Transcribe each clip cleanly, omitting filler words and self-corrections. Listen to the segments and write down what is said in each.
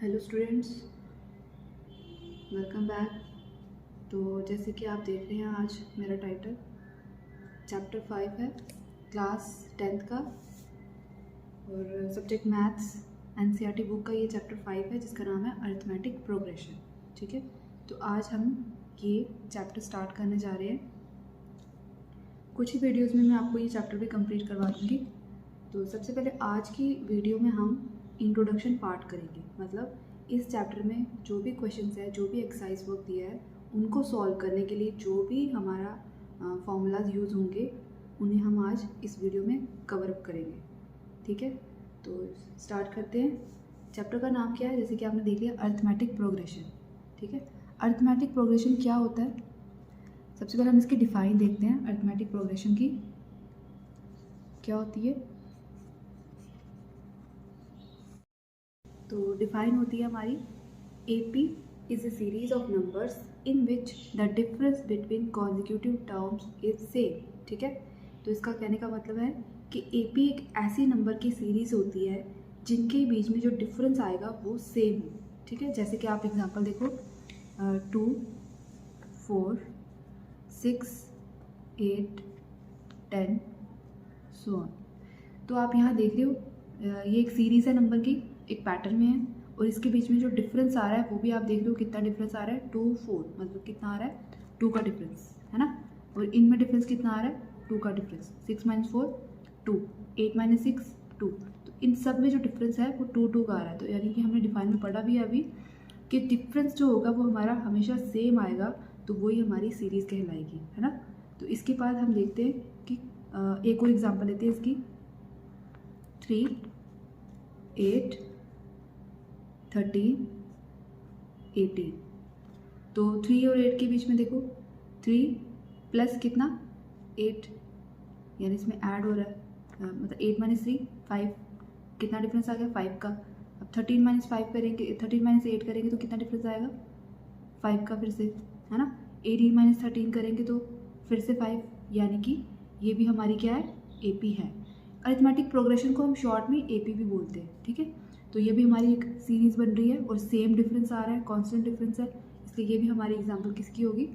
Hello students, welcome back. तो जैसे कि आप देख रहे हैं, आज मेरा टाइटल चैप्टर 5 है, क्लास 10th का, और सब्जेक्ट मैथ्स। एनसीईआरटी बुक का ये चैप्टर 5 है जिसका नाम है अरिथमेटिक प्रोग्रेशन। ठीक है, तो आज हम ये चैप्टर स्टार्ट करने जा रहे हैं। कुछ ही वीडियोज़ में मैं आपको ये चैप्टर भी कंप्लीट करवा दूँगी। तो सबसे पहले आज की वीडियो में हम इंट्रोडक्शन पार्ट करेंगे, मतलब इस चैप्टर में जो भी क्वेश्चंस है, जो भी एक्सरसाइज वर्क दिया है, उनको सॉल्व करने के लिए जो भी हमारा फॉर्मूलाज यूज़ होंगे उन्हें हम आज इस वीडियो में कवर अप करेंगे। ठीक है, तो स्टार्ट करते हैं। चैप्टर का नाम क्या है, जैसे कि आपने देख लिया, अरिथमेटिक प्रोग्रेशन। ठीक है, अरिथमेटिक प्रोग्रेशन क्या होता है? सबसे पहले हम इसकी डिफाइन देखते हैं। अरिथमेटिक प्रोग्रेशन की क्या होती है? तो डिफाइन होती है हमारी, AP is a series of numbers in which the difference between consecutive terms is same। ठीक है, तो इसका कहने का मतलब है कि AP एक ऐसी नंबर की सीरीज़ होती है जिनके बीच में जो डिफरेंस आएगा वो सेम हो। ठीक है, जैसे कि आप एग्जांपल देखो, 2 4 6 8 10 सो ऑन। तो आप यहाँ देख रहे हो, ये एक सीरीज़ है नंबर की, एक पैटर्न में है, और इसके बीच में जो डिफरेंस आ रहा है वो भी आप देख रहे हो कितना डिफरेंस आ रहा है, 2 4, मतलब कितना आ रहा है, 2 का डिफरेंस है ना। और इनमें डिफरेंस कितना आ रहा है, 2 का डिफरेंस। 6 - 4 2, 8 - 6 2। तो इन सब में जो डिफरेंस है वो 2 2 का आ रहा है। तो यानी कि हमने डिफाइन में पढ़ा भी है अभी कि डिफरेंस जो होगा वो हमारा हमेशा सेम आएगा, तो वही हमारी सीरीज़ कहलाएगी, है ना। तो इसके बाद हम देखते हैं कि एक और एग्जाम्पल लेते हैं इसकी, 3 8 13 18। तो 3 और 8 के बीच में देखो, 3 प्लस कितना, 8, यानी इसमें ऐड हो रहा है, मतलब 8 - 3 5, कितना डिफरेंस आ गया, 5 का। अब 13 - 5 करेंगे, 13 - 8 करेंगे तो कितना डिफरेंस आएगा, 5 का फिर से, है ना। 18 - 13 करेंगे तो फिर से 5, यानी कि ये भी हमारी क्या है, AP है। अरिथमेटिक प्रोग्रेशन को हम शॉर्ट में AP भी बोलते हैं। ठीक है, तो ये भी हमारी एक सीरीज़ बन रही है और सेम डिफरेंस आ रहा है, कांस्टेंट डिफरेंस है, इसलिए ये भी हमारी एग्जांपल किसकी होगी,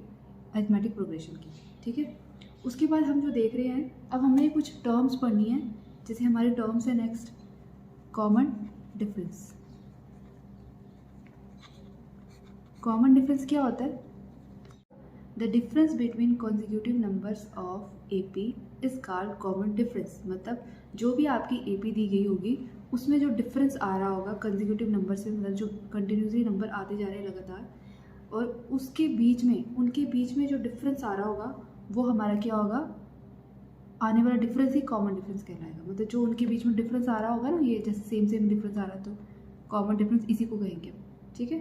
अरिथमेटिक प्रोग्रेशन की। ठीक है, उसके बाद हम जो देख रहे हैं, अब हमें कुछ टर्म्स पढ़नी है। जैसे हमारे टर्म्स है next, common difference. Common difference क्या होता है? The difference between consecutive numbers of AP is called common difference. मतलब जो भी आपकी AP दी गई होगी उसमें जो डिफरेंस आ रहा होगा कंजिक्यूटिव नंबर से, मतलब जो कंटिन्यूसली नंबर आते जा रहे हैं लगातार, और उसके बीच में, उनके बीच में जो डिफरेंस आ रहा होगा वो हमारा क्या होगा, आने वाला डिफरेंस ही कॉमन डिफरेंस कहलाएगा। मतलब जो उनके बीच में डिफरेंस आ रहा होगा ना, ये जैसे सेम सेम डिफरेंस आ रहा है तो कॉमन डिफरेंस इसी को कहेंगे। ठीक है,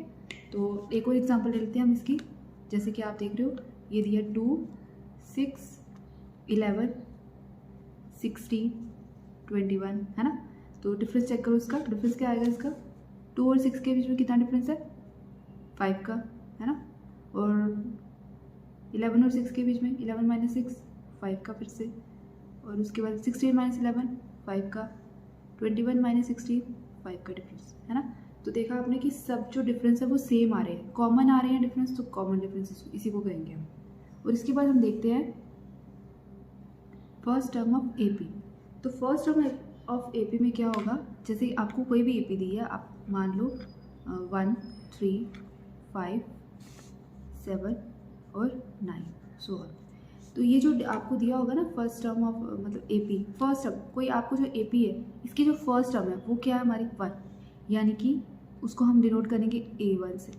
तो एक और एग्जांपल ले लेते हैं हम इसकी। जैसे कि आप देख रहे हो, ये दिया 2 6 11 16 21, है ना। तो डिफरेंस चेक करो, इसका डिफरेंस क्या आएगा, इसका 2 और 6 के बीच में कितना डिफरेंस है, 5 का, है ना। और 11 और 6 के बीच में 11 - 6 5 का फिर से, और उसके बाद 16 - 11 5 का, 21 - 16 5 का डिफरेंस, है ना। तो देखा आपने कि सब जो डिफरेंस है वो सेम आ रहे हैं, कॉमन आ रहे हैं डिफरेंस, तो कॉमन डिफरेंस इसी को कहेंगे हम। और इसके बाद हम देखते हैं फर्स्ट टर्म ऑफ AP। तो फर्स्ट टर्म ऑफ AP में क्या होगा, जैसे आपको कोई भी AP दी है, आप मान लो 1 3 5 7 और 9 सो ऑन। तो ये जो आपको दिया होगा ना फर्स्ट टर्म ऑफ, मतलब AP, फर्स्ट टर्म, कोई आपको जो AP है इसकी जो फर्स्ट टर्म है वो क्या है, हमारी 1, यानी कि उसको हम डिनोट करेंगे A1 से,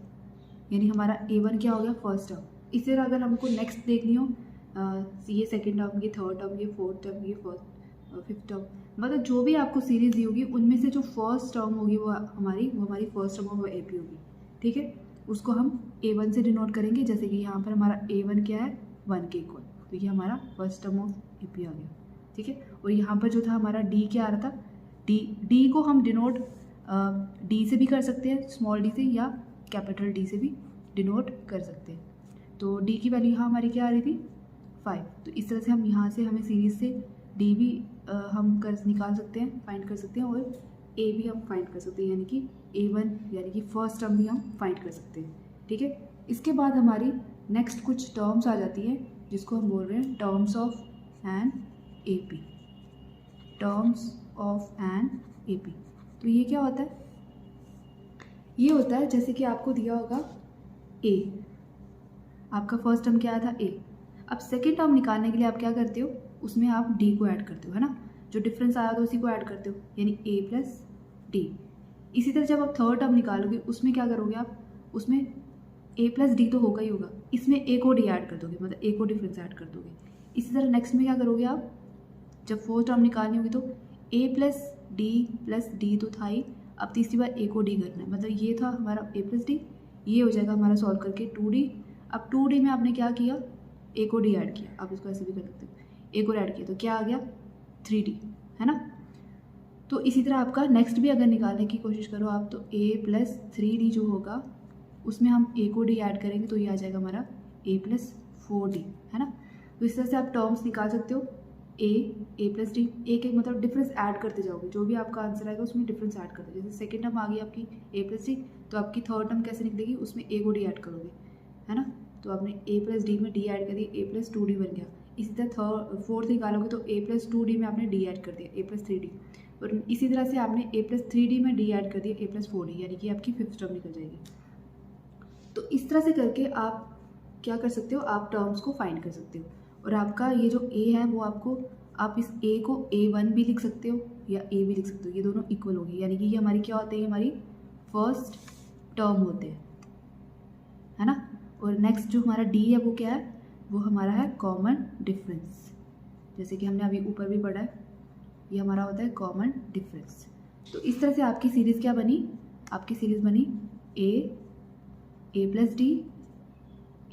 यानी हमारा A1 क्या हो गया, फर्स्ट टर्म। इसी तरह अगर हमको नेक्स्ट देखनी हो, ये सेकेंड टर्म, ये थर्ड टर्म, ये फोर्थ टर्म, ये फिफ्थ टर्म, मतलब जो भी आपको सीरीज दी होगी उनमें से जो फर्स्ट टर्म होगी वो हमारी फर्स्ट टर्म ऑफ AP होगी। ठीक है, उसको हम A1 से डिनोट करेंगे। जैसे कि यहाँ पर हमारा A1 क्या है, 1 के इक्वल, तो ये हमारा फर्स्ट टर्म ऑफ AP आ गया। ठीक है, और यहाँ पर जो था हमारा D क्या आ रहा था, D को हम डिनोट D से भी कर सकते हैं, स्मॉल d से, या कैपिटल D से भी डिनोट कर सकते हैं। तो D की वैल्यू यहाँ हमारी क्या आ रही थी, 5। तो इस तरह से हम यहाँ से, हमें सीरीज से D भी हम निकाल सकते हैं, फाइंड कर सकते हैं, और ए भी हम फाइंड कर सकते हैं, यानी कि A1 यानी कि फर्स्ट टर्म भी हम फाइंड कर सकते हैं, ठीक है। इसके बाद हमारी नेक्स्ट कुछ टर्म्स आ जाती हैं जिसको हम बोल रहे हैं terms of an AP, terms of an AP। तो ये क्या होता है? ये होता है जैसे कि आपको दिया होगा A, आपका फर्स्ट टर्म क्या आया था A। अब सेकेंड टर्म निकालने के लिए आप क्या करते हो, उसमें आप D को ऐड करते हो, है ना, जो डिफरेंस आया तो उसी को ऐड करते हो, यानी A प्लस D। इसी तरह जब आप थर्ड टर्म निकालोगे उसमें क्या करोगे आप, उसमें A प्लस D तो होगा ही होगा, इसमें A को D ऐड कर दोगे, मतलब A को डिफरेंस ऐड कर दोगे। इसी तरह नेक्स्ट में क्या करोगे आप, जब फोर्थ टर्म निकालनी होगी तो A प्लस D तो था ही, अब तीसरी बार A को D करना है, मतलब ये था हमारा A प्लस D, ये हो जाएगा हमारा सॉल्व करके 2D। अब 2D में आपने क्या किया, A को D ऐड किया, आप इसको ऐसे भी कर सकते हो, A को ऐड किया तो क्या आ गया 3D, है ना। तो इसी तरह आपका नेक्स्ट भी अगर निकालने की कोशिश करो आप, तो A प्लस 3D जो होगा उसमें हम A को D ऐड करेंगे तो ये आ जाएगा हमारा A प्लस 4D, है ना। तो इस तरह से आप टर्म्स निकाल सकते हो, A प्लस D, एक एक मतलब डिफरेंस ऐड करते जाओगे, जो भी आपका आंसर आएगा उसमें डिफरेंस ऐड करते, जैसे सेकेंड टर्म आ गई आपकी A प्लस D, तो आपकी थर्ड टर्म कैसे निकलेगी, उसमें A को D ऐड करोगे, है ना। तो आपने A प्लस D में D ऐड कर दिया, A प्लस 2D बन गया। इसी तरह फोर्थ निकालोगे तो A प्लस 2D में आपने D ऐड कर दिया, A प्लस 3D, और इसी तरह से आपने A प्लस 3D में D ऐड कर दिया, A प्लस 4D, यानी कि आपकी फिफ्थ टर्म निकल जाएगी। तो इस तरह से करके आप क्या कर सकते हो, आप टर्म्स को फाइंड कर सकते हो। और आपका ये जो A है वो आपको, आप इस A को A1 भी लिख सकते हो या A भी लिख सकते हो, ये दोनों इक्वल होगी, यानी कि ये हमारी क्या होते हैं, हमारी फर्स्ट टर्म होते हैं, है ना। और नेक्स्ट जो हमारा D है वो क्या है, वो हमारा है कॉमन डिफरेंस, जैसे कि हमने अभी ऊपर भी पढ़ा है, ये हमारा होता है कॉमन डिफरेंस। तो इस तरह से आपकी सीरीज़ क्या बनी, आपकी सीरीज़ बनी A plus D,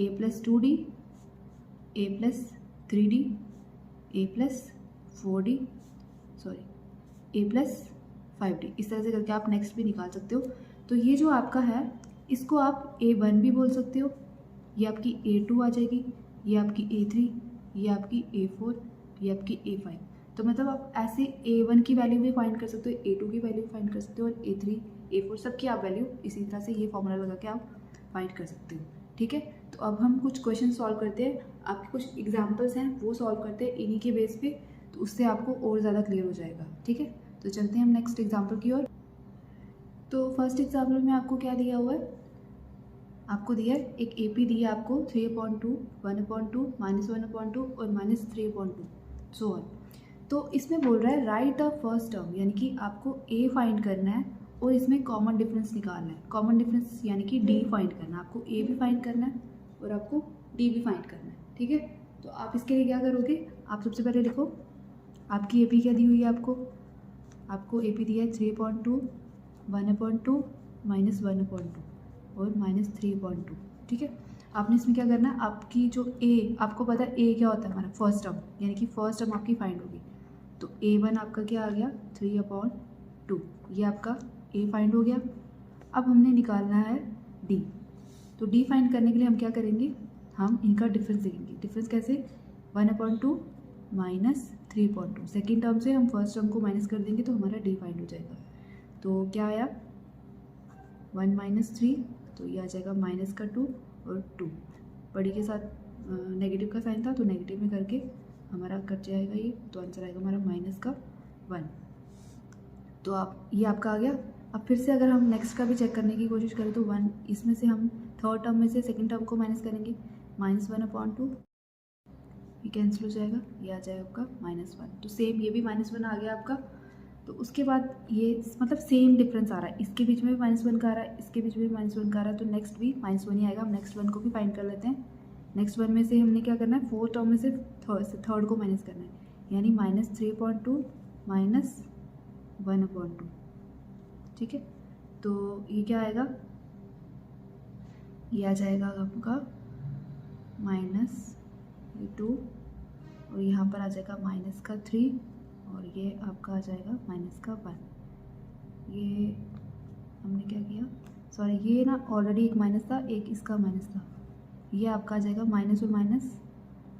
A plus 2D, A plus 3D, A plus 4D, sorry A plus 5D। इस तरह से करके आप नेक्स्ट भी निकाल सकते हो। तो ये जो आपका है इसको आप A1 भी बोल सकते हो, ये आपकी A2 आ जाएगी, ये आपकी A3, ये आपकी A4, ये आपकी A5। तो मतलब आप ऐसे A1 की वैल्यू भी फाइंड कर सकते हो, A2 की वैल्यू फाइंड कर सकते हो, और A3, A4 सबकी आप वैल्यू इसी तरह से ये फॉर्मूला लगा के आप फाइंड कर सकते हो, ठीक है। तो अब हम कुछ क्वेश्चन सॉल्व करते हैं, आपके कुछ एग्जांपल्स हैं वो सॉल्व करते हैं इन्हीं के बेस पे, तो उससे आपको और ज़्यादा क्लियर हो जाएगा, ठीक है। तो चलते हैं हम नेक्स्ट एग्जांपल की ओर। तो फर्स्ट एग्जांपल में आपको क्या दिया हुआ है, आपको दिया है एक AP दिया आपको 3/2, 1/2, -1/2 और -3/2, सो ऑन। तो इसमें बोल रहा है राइट द फर्स्ट टर्म, यानी कि आपको A फाइंड करना है और इसमें कॉमन डिफरेंस निकालना है। कॉमन डिफरेंस यानी कि D फाइंड करना है, आपको A भी फाइंड करना है और आपको D भी फाइंड करना है, ठीक है। तो आप इसके लिए क्या करोगे, आप सबसे पहले लिखो आपकी AP क्या दी हुई है, आपको AP दिया है 3/2, 1/2, -1/2 और -3/2, ठीक है। आपने इसमें क्या करना है, आपकी जो A, आपको पता है A क्या होता है हमारा फर्स्ट टर्म, यानी कि फर्स्ट टर्म आपकी फाइंड होगी। तो A1 आपका क्या आ गया 3/2, ये आपका A फाइंड हो गया। अब हमने निकालना है D। तो D फाइंड करने के लिए हम क्या करेंगे, हम इनका डिफरेंस देखेंगे। डिफरेंस कैसे, 1/2 -3/2, सेकेंड टर्म से हम फर्स्ट टर्म को माइनस कर देंगे तो हमारा D फाइंड हो जाएगा। तो क्या आया 1 - 3, तो ये आ जाएगा -2 और 2, बड़ी के साथ नेगेटिव का साइन था तो नेगेटिव में करके हमारा कट जाएगा ये, तो आंसर आएगा हमारा -1। तो आप ये आपका आ गया। अब फिर से अगर हम नेक्स्ट का भी चेक करने की कोशिश करें तो 1, इसमें से हम थर्ड टर्म में से सेकंड टर्म को माइनस करेंगे, -1/2, ये कैंसिल हो जाएगा, ये आ जाएगा आपका -1। तो सेम ये भी -1 आ गया आपका। तो उसके बाद ये मतलब सेम डिफरेंस आ रहा है, इसके बीच में भी -1 का आ रहा है, इसके बीच में भी -1 का आ रहा है, तो नेक्स्ट भी -1 ही आएगा। हम नेक्स्ट 1 को भी फाइंड कर लेते हैं। नेक्स्ट 1 में से हमने क्या करना है, फोर्थ टर्म में से थर्ड को माइनस करना है, यानी -3/2 -1/2, ठीक है। तो ये क्या आएगा, ये आ जाएगा आपका -2 और यहाँ पर आ जाएगा -3 और ये आपका आ जाएगा -1। ये हमने क्या किया, सॉरी ये ना ऑलरेडी एक माइनस था, एक इसका माइनस था, ये आपका आ जाएगा माइनस और माइनस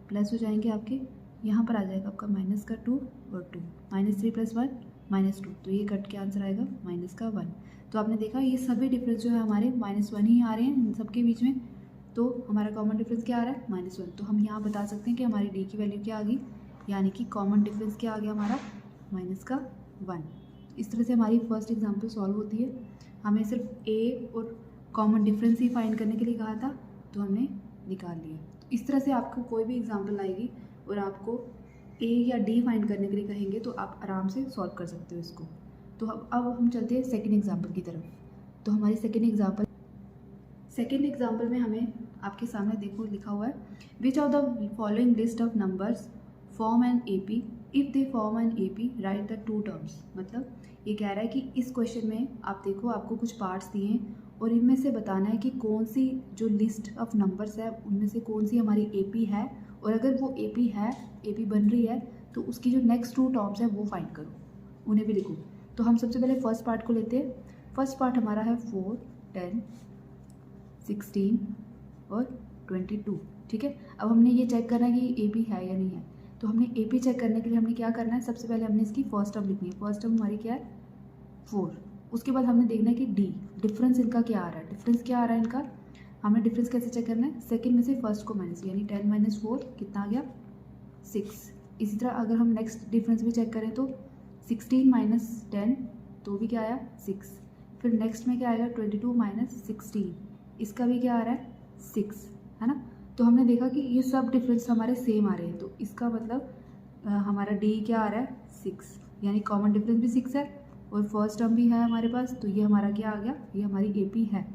प्लस हो जाएंगे आपके, यहाँ पर आ जाएगा आपका -2 और 2, -3 + 1 -2, तो ये कट के आंसर आएगा -1। तो आपने देखा ये सभी डिफरेंस जो है हमारे -1 ही आ रहे हैं इन सबके बीच में, तो हमारा कॉमन डिफरेंस क्या आ रहा है -1। तो हम यहाँ बता सकते हैं कि हमारी डी की वैल्यू क्या आ गई, यानी कि कॉमन डिफरेंस क्या आ गया हमारा -1। इस तरह से हमारी फर्स्ट एग्जाम्पल सॉल्व होती है। हमें सिर्फ ए और कॉमन डिफरेंस ही फाइंड करने के लिए कहा था, तो हमने निकाल लिया। तो इस तरह से आपको कोई भी एग्जाम्पल आएगी और आपको ए या डी फाइंड करने के लिए कहेंगे तो आप आराम से सॉल्व कर सकते हो इसको। तो अब हम चलते हैं सेकेंड एग्जाम्पल की तरफ। तो हमारी सेकेंड एग्जाम्पल में हमें आपके सामने देखो लिखा हुआ है, which of the following list of numbers form an A P, if they form an A P write the two terms. मतलब ये कह रहा है कि इस क्वेश्चन में आप देखो आपको कुछ पार्ट्स दिए हैं और इनमें से बताना है कि कौन सी जो लिस्ट ऑफ नंबर्स है उनमें से कौन सी हमारी ए पी है, और अगर वो ए पी बन रही है तो उसकी जो नेक्स्ट टू टर्म्स है वो फाइंड करो, उन्हें भी लिखो। तो हम सबसे पहले फर्स्ट पार्ट को लेते हैं। फर्स्ट पार्ट हमारा है 4, 10, 16 और 22। ठीक है, अब हमने ये चेक करना है कि ए पी है या नहीं है। तो हमने ए पी चेक करने के लिए हमने क्या करना है, सबसे पहले हमने इसकी फर्स्ट टर्म लिखनी है। फर्स्ट टर्म हमारी क्या है 4। उसके बाद हमने देखना है कि डी डिफरेंस इनका क्या आ रहा है, डिफरेंस क्या आ रहा है इनका, हमें डिफरेंस कैसे चेक करना है, सेकंड में से फर्स्ट को माइनस, यानी 10 - 4 कितना आ गया 6। इसी तरह अगर हम नेक्स्ट डिफरेंस भी चेक करें तो 16 - 10 तो भी क्या आया 6। फिर नेक्स्ट में क्या आएगा 22 - 16, इसका भी क्या आ रहा है 6, है ना। तो हमने देखा कि ये सब डिफरेंस हमारे सेम आ रहे हैं, तो इसका मतलब हमारा डी क्या आ रहा है 6, यानी कॉमन डिफरेंस भी 6 है और फर्स्ट टर्म भी है हमारे पास, तो ये हमारा क्या आ गया, ये हमारी ए पी है।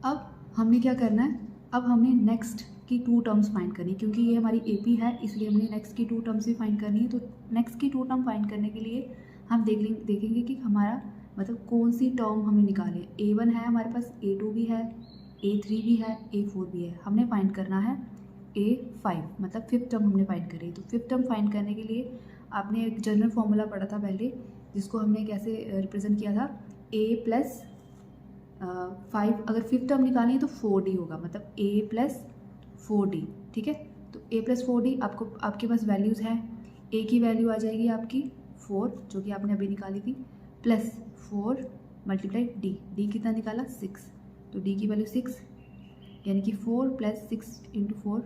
अब हमने क्या करना है, अब हमने नेक्स्ट की टू टर्म्स फाइंड करनी है, क्योंकि ये हमारी ए पी है इसलिए हमने नेक्स्ट की टू टर्म्स भी फाइंड करनी है। तो नेक्स्ट की टू टर्म फाइंड करने के लिए हम देखेंगे कि हमारा मतलब कौन सी टर्म हमें निकाले। A1 है हमारे पास, A2 भी है, A3 भी है, A4 भी है। हमने फाइंड करना है A5, मतलब फिफ्थ टर्म हमने फाइंड करी। तो फिफ्थ टर्म फाइंड करने के लिए आपने एक जनरल फॉर्मूला पढ़ा था पहले, जिसको हमने कैसे रिप्रेजेंट किया था, A + 5, अगर फिफ्थ टर्म निकालनी है तो 4D होगा, मतलब A + 4D। ठीक है, तो A + 4D आपके पास वैल्यूज़ हैं। A की वैल्यू आ जाएगी आपकी 4, जो कि आपने अभी निकाली थी, प्लस 4 × D कितना निकाला 6, तो D की वैल्यू 6, यानी कि 4 + 6 × 4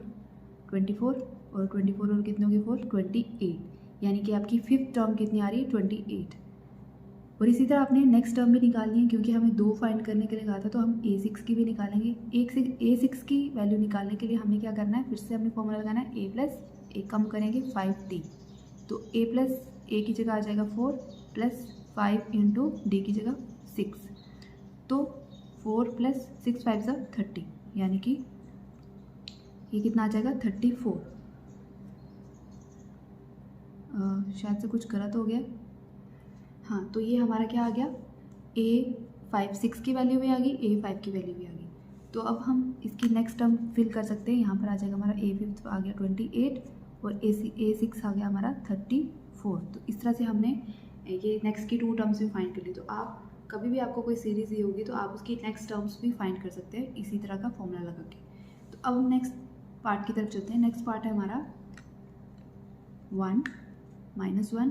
24, और 24 और कितने हो गए 4 28, यानी कि आपकी फिफ्थ टर्म कितनी आ रही है 28। और इसी तरह आपने नेक्स्ट टर्म भी निकालनी है, क्योंकि हमें 2 फाइंड करने के लिए कहा था, तो हम A6 की भी निकालेंगे। A6 की वैल्यू निकालने के लिए हमने क्या करना है, फिर से हमने फॉर्मूला लगाना है A + 1 कम करेंगे 5D, तो A + A की जगह आ जाएगा 4 + 5 × D की जगह 6, तो 4 + 6 × 5 = 30, यानी कि ये कितना आ जाएगा 34। शायद से कुछ गलत हो गया, हाँ, तो ये हमारा क्या आ गया, A6 की वैल्यू भी आ गई, A5 की वैल्यू भी आ गई। तो अब हम इसकी नेक्स्ट टर्म फिल कर सकते हैं। यहाँ पर आ जाएगा हमारा A5 आ गया 28 और A6 आ गया हमारा 34। तो इस तरह से हमने ये नेक्स्ट की टू टर्म्स भी फाइंड कर ली। तो आप कभी भी आपको कोई सीरीज दी होगी तो आप उसकी नेक्स्ट टर्म्स भी फाइंड कर सकते हैं इसी तरह का फॉर्मूला लगा के। तो अब हम नेक्स्ट पार्ट की तरफ चलते हैं। नेक्स्ट पार्ट है हमारा 1 -1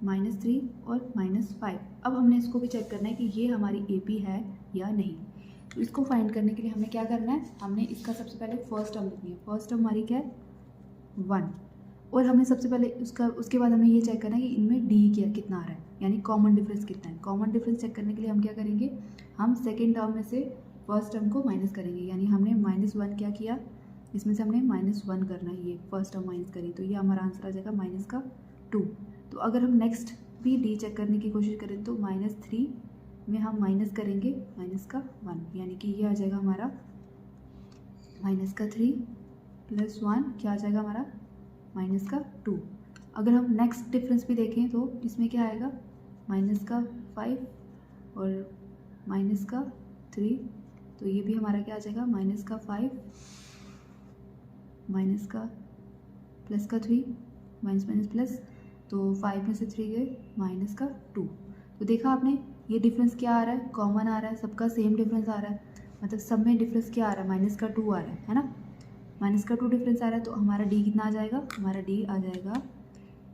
-3 और -5। अब हमने इसको भी चेक करना है कि ये हमारी ए पी है या नहीं। तो इसको फाइंड करने के लिए हमें क्या करना है, हमने इसका सबसे पहले फर्स्ट टर्म लिखनी है। फर्स्ट टर्म हमारी क्या है 1, और हमें सबसे पहले उसके बाद हमें ये चेक करना है कि इनमें डी कितना आ रहा है, यानी कॉमन डिफरेंस कितना है। कॉमन डिफरेंस चेक करने के लिए हम क्या करेंगे, हम सेकेंड टर्म में से फर्स्ट टर्म को माइनस करेंगे, यानी हमने -1 क्या किया, इसमें से हमने -1 करना है, ये फर्स्ट टर्म माइनस करी, तो ये हमारा आंसर आ जाएगा -2। तो अगर हम नेक्स्ट भी डी चेक करने की कोशिश करें तो -3 में हम माइनस करेंगे -1, यानी कि ये आ जाएगा हमारा -3 + 1 क्या आ जाएगा हमारा -2। अगर हम नेक्स्ट डिफरेंस भी देखें तो इसमें क्या आएगा -5 और -3, तो ये भी हमारा क्या आ जाएगा -5 -3 माइनस प्लस, तो 5 में से 3 गए -2। तो देखा आपने ये डिफरेंस क्या आ रहा है, कॉमन आ रहा है, सबका सेम डिफरेंस आ रहा है, मतलब सब में डिफरेंस क्या आ रहा है -2 आ रहा है ना, -2 डिफरेंस आ रहा है। तो हमारा डी कितना आ जाएगा, हमारा डी आ जाएगा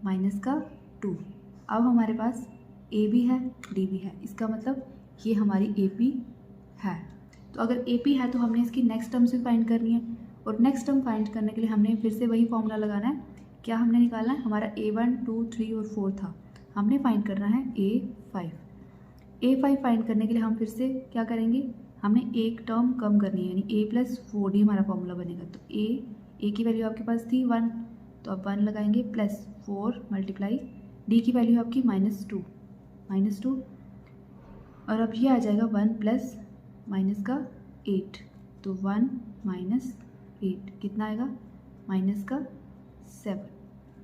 -2। अब हमारे पास ए भी है डी भी है, इसका मतलब ये हमारी ए पी है। तो अगर ए पी है तो हमने इसकी नेक्स्ट टर्म्स भी फाइंड करनी है, और नेक्स्ट टर्म फाइंड करने के लिए हमने फिर से वही फॉर्मूला लगाना है। क्या हमने निकालना है, हमारा A1 2 3 और 4 था, हमने फाइंड करना है A5। A5 फाइंड करने के लिए हम फिर से क्या करेंगे, हमने एक टर्म कम करनी है, यानी A+4D हमारा फॉर्मूला बनेगा। तो A की वैल्यू आपके पास थी 1, तो अब 1 लगाएंगे, +4 मल्टीप्लाई D की वैल्यू आपकी -2, और अब ये आ जाएगा 1 प्लस माइनस का 8, तो 1 - 8 कितना आएगा, -7।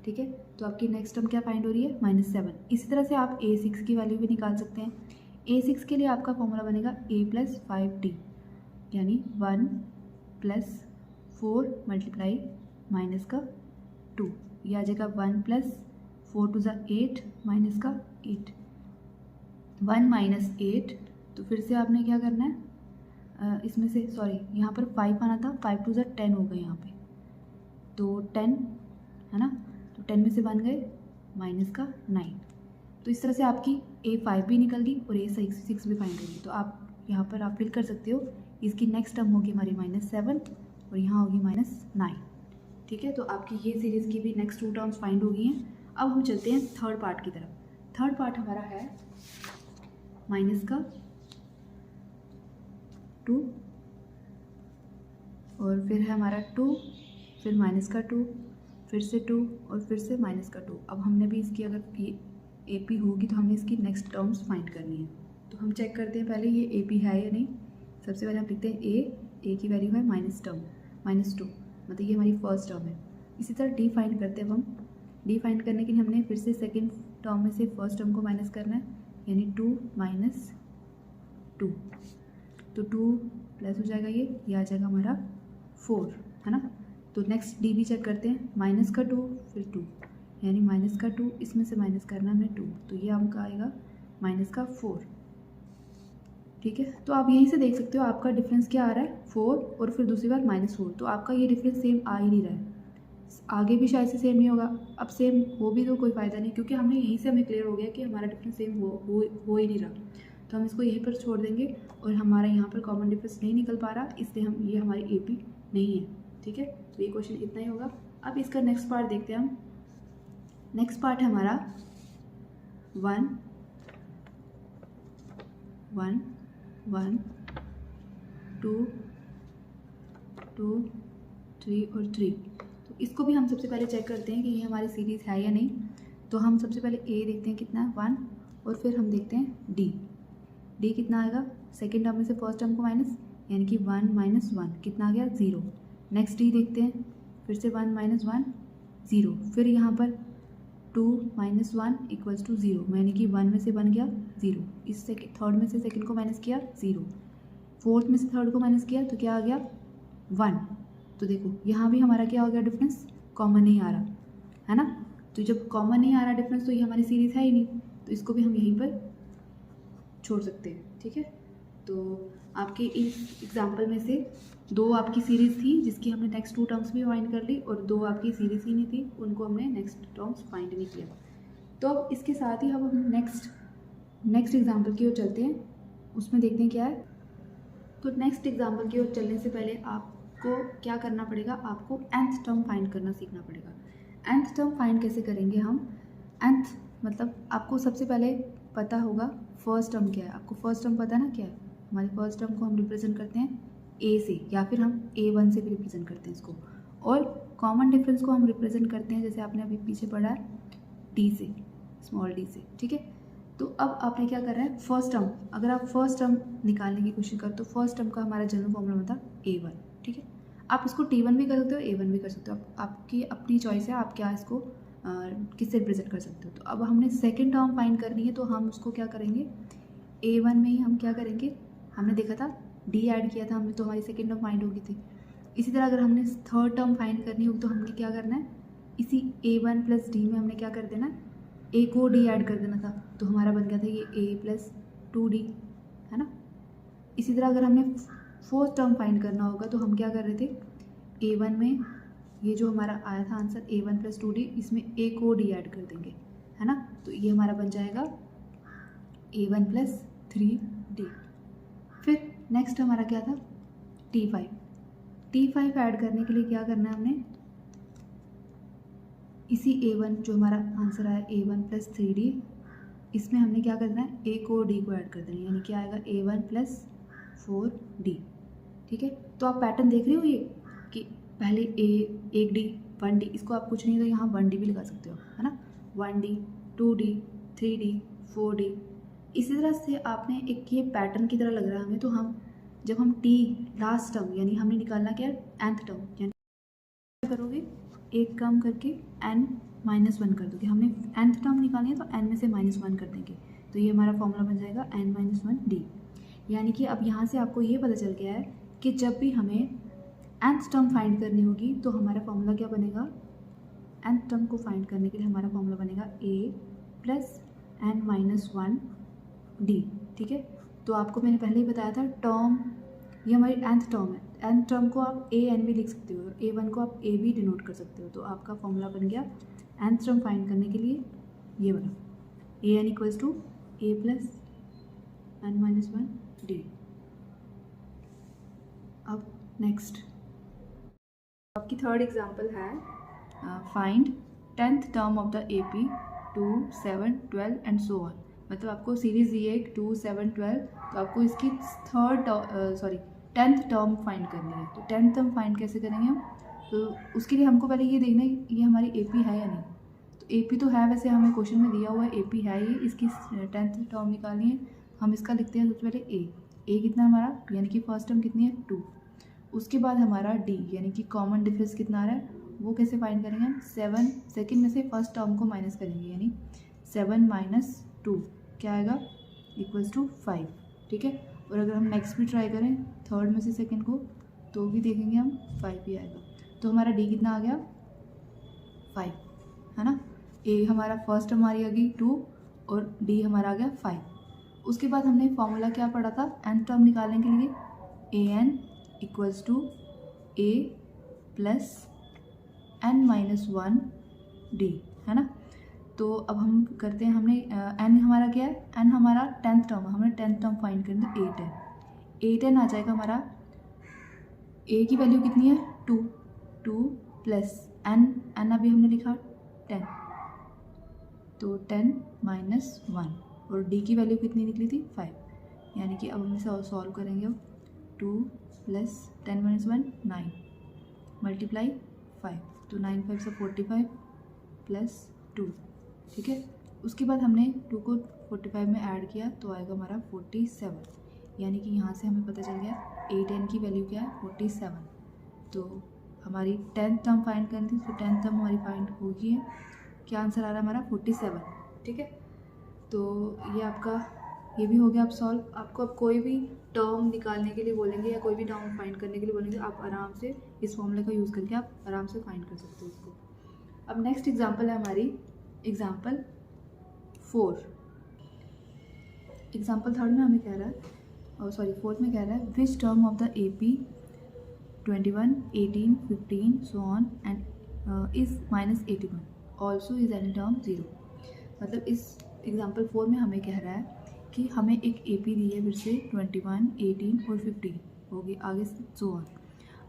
ठीक है, तो आपकी नेक्स्ट टर्म क्या फाइंड हो रही है, -7। इसी तरह से आप A6 की वैल्यू भी निकाल सकते हैं। A6 के लिए आपका फॉर्मूला बनेगा A+5D, यानी 1 + 4 मल्टीप्लाई -2, ये आ जाएगा 1 + 4 × 8 -8, 1 - 8। तो फिर से आपने क्या करना है, इसमें से सॉरी यहाँ पर 5 आना था, 5 × 10 हो गए यहाँ पे, तो 10 है ना, तो 10 में से 1 गए -9। तो इस तरह से आपकी A5 भी निकल गई और A6 भी फाइंड होगी। तो आप यहाँ पर आप फिल कर सकते हो, इसकी नेक्स्ट टर्म होगी हमारी -7 और यहाँ होगी -9। ठीक है, तो आपकी ये सीरीज़ की भी नेक्स्ट 2 टर्म्स फाइंड हो गई हैं। अब हम चलते हैं थर्ड पार्ट की तरफ। थर्ड पार्ट हमारा है -2 और फिर है हमारा 2, फिर -2, फिर से 2 और फिर से -2। अब हमने भी इसकी अगर ये ए पी होगी तो हमने इसकी नेक्स्ट टर्म्स फाइंड करनी है। तो हम चेक करते हैं पहले ये ए पी है या नहीं। सबसे पहले हम लिखते हैं ए की वैल्यू है -2, मतलब ये हमारी फर्स्ट टर्म है। इसी तरह डी फाइंड करते हैं। अब हम डी फाइंड करने के लिए हमने फिर से सेकेंड टर्म में से फर्स्ट टर्म को माइनस करना है, यानी 2 - 2, तो 2 प्लस हो जाएगा, ये आ जाएगा हमारा 4, है ना। तो नेक्स्ट डी भी चेक करते हैं, -2 फिर 2, यानी -2 इसमें से माइनस करना है 2, तो ये आपका आएगा -4। ठीक है, तो आप यहीं से देख सकते हो आपका डिफरेंस क्या आ रहा है, 4 और फिर दूसरी बार -4। तो आपका ये डिफरेंस सेम आ ही नहीं रहा है, आगे भी शायद से सेम नहीं होगा। अब सेम हो भी तो कोई फ़ायदा नहीं, क्योंकि हमने यहीं से हमें क्लियर हो गया कि हमारा डिफरेंस सेम हो ही नहीं रहा। तो हम इसको यहीं पर छोड़ देंगे, और हमारा यहाँ पर कॉमन डिफरेंस नहीं निकल पा रहा, इसलिए हम ये हमारी ए पी नहीं है। ठीक है, तो ये क्वेश्चन इतना ही होगा। अब इसका नेक्स्ट पार्ट देखते हैं हम। नेक्स्ट पार्ट है हमारा 1 1 1 2 2 3 और 3। तो इसको भी हम सबसे पहले चेक करते हैं कि ये हमारी सीरीज़ है या नहीं। तो हम सबसे पहले ए देखते हैं कितना है 1, और फिर हम देखते हैं डी कितना आएगा, सेकेंड टर्म में से फर्स्ट टर्म को माइनस, यानी कि 1 - 1 कितना आ गया, 0। नेक्स्ट डी देखते हैं, फिर से 1 - 1 0, फिर यहाँ पर 2 - 1 = 0, यानी कि 1 में से 1 गया 0, इस थर्ड में से सेकंड को माइनस किया 0, फोर्थ में से थर्ड को माइनस किया तो क्या आ गया 1। तो देखो यहाँ भी हमारा क्या हो गया, डिफरेंस कॉमन नहीं आ रहा है ना। तो जब कॉमन नहीं आ रहा डिफरेंस, तो ये हमारी सीरीज़ है ही नहीं, तो इसको भी हम यहीं पर छोड़ सकते हैं। ठीक है, तो आपके इस एग्जाम्पल में से 2 आपकी सीरीज़ थी जिसकी हमने नेक्स्ट 2 टर्म्स भी फाइंड कर ली, और 2 आपकी सीरीज़ ही नहीं थी, उनको हमने नेक्स्ट टर्म्स फाइंड नहीं किया। तो अब इसके साथ ही हम नेक्स्ट एग्जाम्पल की ओर चलते हैं, उसमें देखते हैं क्या है। तो नेक्स्ट एग्जाम्पल की ओर चलने से पहले आपको क्या करना पड़ेगा, आपको nth टर्म फाइंड करना सीखना पड़ेगा। nth टर्म फाइंड कैसे करेंगे हम, nth मतलब आपको सबसे पहले पता होगा फर्स्ट टर्म क्या है। आपको फर्स्ट टर्म पता है ना क्या है, हमारी फर्स्ट टर्म को हम रिप्रेजेंट करते हैं ए से, या फिर हम A1 से भी रिप्रेजेंट करते हैं इसको, और कॉमन डिफरेंस को हम रिप्रेजेंट करते हैं, जैसे आपने अभी पीछे पढ़ा है, डी से, स्मॉल डी से। ठीक है, तो अब आपने क्या करना है, फर्स्ट टर्म, अगर आप फर्स्ट टर्म निकालने की कोशिश करो तो फर्स्ट टर्म का हमारा जनरल फॉर्मूला होता है A1। ठीक है, आप इसको T1 भी कर सकते हो, A1 भी कर सकते हो, आपकी अपनी चॉइस है, आप क्या इसको किससे रिप्रेजेंट कर सकते हो। तो अब हमने सेकेंड टर्म फाइंड करनी है, तो हम उसको क्या करेंगे, A1 में ही हम क्या करेंगे, हमने देखा था D ऐड किया था हमने, तो हमारी सेकेंड टर्म फाइंड होगी थी। इसी तरह अगर हमने थर्ड टर्म फाइंड करनी हो तो हमने क्या करना है, इसी A1 + D में हमने क्या कर देना, A को D ऐड कर देना था, तो हमारा बन गया था ये A + 2D, है ना। इसी तरह अगर हमने फोर्थ टर्म फाइंड करना होगा तो हम क्या कर रहे थे, A1 में ये जो हमारा आया था आंसर A1 + 2D, इसमें A को D ऐड कर देंगे, है ना। तो ये हमारा बन जाएगा A1 + 3D। फिर नेक्स्ट हमारा क्या था, T5 ऐड करने के लिए क्या करना है हमने, इसी A1 जो हमारा आंसर आया A1 + 3D, इसमें हमने क्या करना है, A को D को ऐड कर देना है, यानी क्या आएगा A1 + 4D। ठीक है, तो आप पैटर्न देख रहे हो ये कि पहले एक D 1D, इसको आप कुछ नहीं तो यहाँ 1D भी लगा सकते हो, है ना, 1D 2D 3D 4D। इसी तरह से आपने एक ये पैटर्न की तरह लग रहा है हमें, तो हम जब हम T लास्ट टर्म यानी हमने निकालना क्या है, nth टर्म, यानी क्या करोगे, एक कम करके n-1 कर दोगे। हमने nth टर्म निकालनी है तो n में से -1 कर देंगे, तो ये हमारा फॉर्मूला बन जाएगा n-1D। यानी कि अब यहाँ से आपको ये पता चल गया है कि जब भी हमें nth टर्म फाइंड करनी होगी तो हमारा फॉर्मूला क्या बनेगा, nth टर्म को फाइंड करने के लिए हमारा फॉर्मूला बनेगा A + n-1D। ठीक है, तो आपको मैंने पहले ही बताया था टर्म, ये हमारी nth टर्म है, nth टर्म को आप an भी लिख सकते हो, A1 को आप A भी डिनोट कर सकते हो। तो आपका फॉर्मूला बन गया nth टर्म फाइंड करने के लिए ये वाला, an = A + n-1D। अब नेक्स्ट आपकी थर्ड एग्जांपल है, find 10th term of the AP 2, 7, 12 and so on. मतलब आपको सीरीज दी है 2, 7, 12, तो आपको इसकी 10th टर्म फाइंड करनी है। तो 10th टर्म फाइंड कैसे करेंगे हम, तो उसके लिए हमको पहले ये देखना है ये हमारी AP है या नहीं। तो AP तो है, वैसे हमें क्वेश्चन में दिया हुआ है AP है ये, इसकी 10th टर्म निकालनी है। हम इसका लिखते हैं सबसे पहले A कितना हमारा, यानी कि फर्स्ट टर्म कितनी है 2। उसके बाद हमारा D यानी कि कॉमन डिफरेंस कितना आ रहा है, वो कैसे फाइंड करेंगे हम, 7 सेकेंड में से फर्स्ट टर्म को माइनस करेंगे, यानी 7 - 2 क्या आएगा, = 5। ठीक है, और अगर हम नेक्स्ट भी ट्राई करें थर्ड में से सेकेंड को, तो भी देखेंगे हम 5 ही आएगा। तो हमारा D कितना आ गया 5, है ना। A हमारा फर्स्ट हमारी आ गई 2 और D हमारा आ गया 5। उसके बाद हमने फॉर्मूला क्या पढ़ा था nth टर्म निकालने के लिए, an = A + n-1D, है ना। तो अब हम करते हैं, हमने n हमारा क्या है, n हमारा 10th टर्म, हमने 10th टर्म फाइंड करनी है, A10 आ जाएगा हमारा। A की वैल्यू कितनी है 2 + n अभी हमने लिखा 10, तो 10 - 1, और D की वैल्यू कितनी निकली थी 5, यानी कि अब हम इसे सॉल्व करेंगे। अब 2 + 10 - 1 9 × 5, तो 9 × 5 = 45 + 2। ठीक है, उसके बाद हमने 2 को 45 में ऐड किया तो आएगा हमारा 47, यानी कि यहाँ से हमें पता चल गया A10 की वैल्यू क्या है 47। तो हमारी 10th टर्म फाइंड करनी थी, तो 10th टर्म हमारी फाइंड हो गई है। क्या आंसर आ रहा है हमारा 47। ठीक है, तो ये आपका ये भी हो गया। आप सॉल्व, आपको अब कोई भी टर्म निकालने के लिए बोलेंगे या कोई भी टर्म फाइंड करने के लिए बोलेंगे, आप आराम से इस फॉर्मूले का यूज़ करके आप आराम से फाइंड कर सकते हो इसको। अब नेक्स्ट एग्जांपल है हमारी एग्जांपल 4। एग्जांपल थर्ड में हमें कह रहा है, फोर्थ में कह रहा है, which term of the AP 21, 18, 15 so on and is -81 also is any term 0। मतलब इस एग्जांपल 4 में हमें कह रहा है कि हमें एक AP दी है फिर से 21, 18 और 15 होगी, आगे so on।